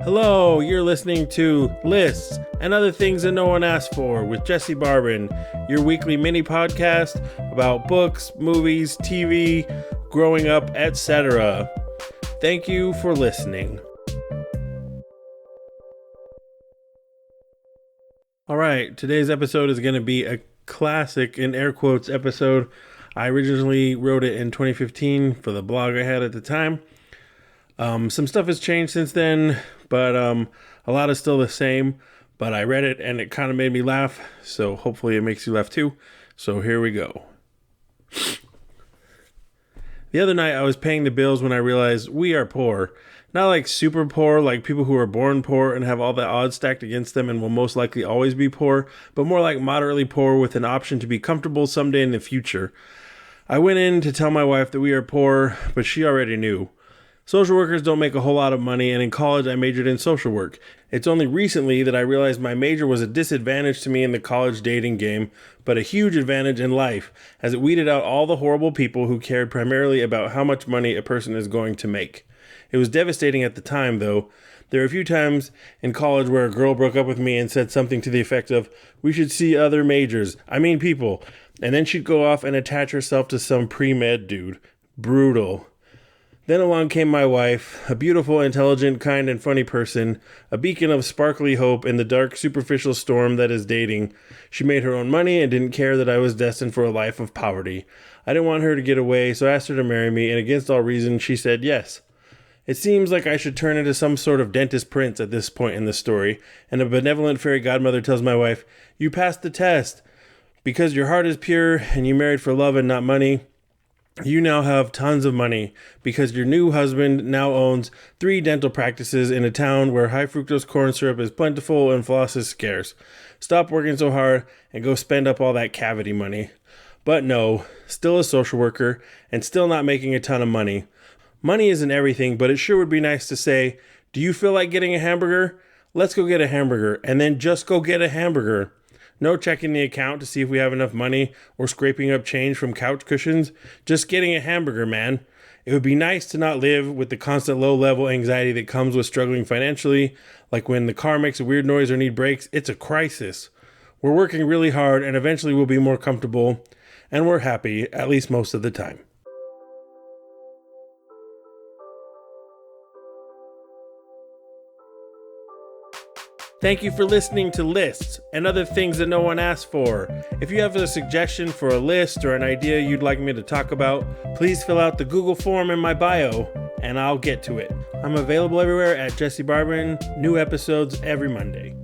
Hello, you're listening to Lists and Other Things That No One Asked For with Jesse Barbin, your weekly mini podcast about books, movies, TV, growing up, etc. Thank you for listening. Alright, today's episode is going to be a classic, in air quotes, episode. I originally wrote it in 2015 for the blog I had at the time. Some stuff has changed since then, but a lot is still the same. But I read it and it kind of made me laugh, so hopefully it makes you laugh too. So here we go. The other night I was paying the bills when I realized we are poor. Not like super poor, like people who are born poor and have all the odds stacked against them and will most likely always be poor, but more like moderately poor with an option to be comfortable someday in the future. I went in to tell my wife that we are poor, but she already knew. Social workers don't make a whole lot of money, and in college I majored in social work. It's only recently that I realized my major was a disadvantage to me in the college dating game, but a huge advantage in life, as it weeded out all the horrible people who cared primarily about how much money a person is going to make. It was devastating at the time, though. There were a few times in college where a girl broke up with me and said something to the effect of, "We should see other majors. I mean people." And then she'd go off and attach herself to some pre-med dude. Brutal. Then along came my wife, a beautiful, intelligent, kind, and funny person, a beacon of sparkly hope in the dark, superficial storm that is dating. She made her own money and didn't care that I was destined for a life of poverty. I didn't want her to get away, so I asked her to marry me, and against all reason, she said yes. It seems like I should turn into some sort of dentist prince at this point in the story, and a benevolent fairy godmother tells my wife, "You passed the test. Because your heart is pure and you married for love and not money, you now have tons of money because your new husband now owns 3 dental practices in a town where high fructose corn syrup is plentiful and floss is scarce. Stop working so hard and go spend up all that cavity money." But no, still a social worker and still not making a ton of money. Money isn't everything, but it sure would be nice to say, "Do you feel like getting a hamburger? Let's go get a hamburger," and then just go get a hamburger. No checking the account to see if we have enough money or scraping up change from couch cushions. Just getting a hamburger, man. It would be nice to not live with the constant low-level anxiety that comes with struggling financially. Like when the car makes a weird noise or need brakes, it's a crisis. We're working really hard and eventually we'll be more comfortable. And we're happy, at least most of the time. Thank you for listening to Lists and Other Things That No One Asked For. If you have a suggestion for a list or an idea you'd like me to talk about, please fill out the Google form in my bio and I'll get to it. I'm available everywhere at Jesse Barbin, new episodes every Monday.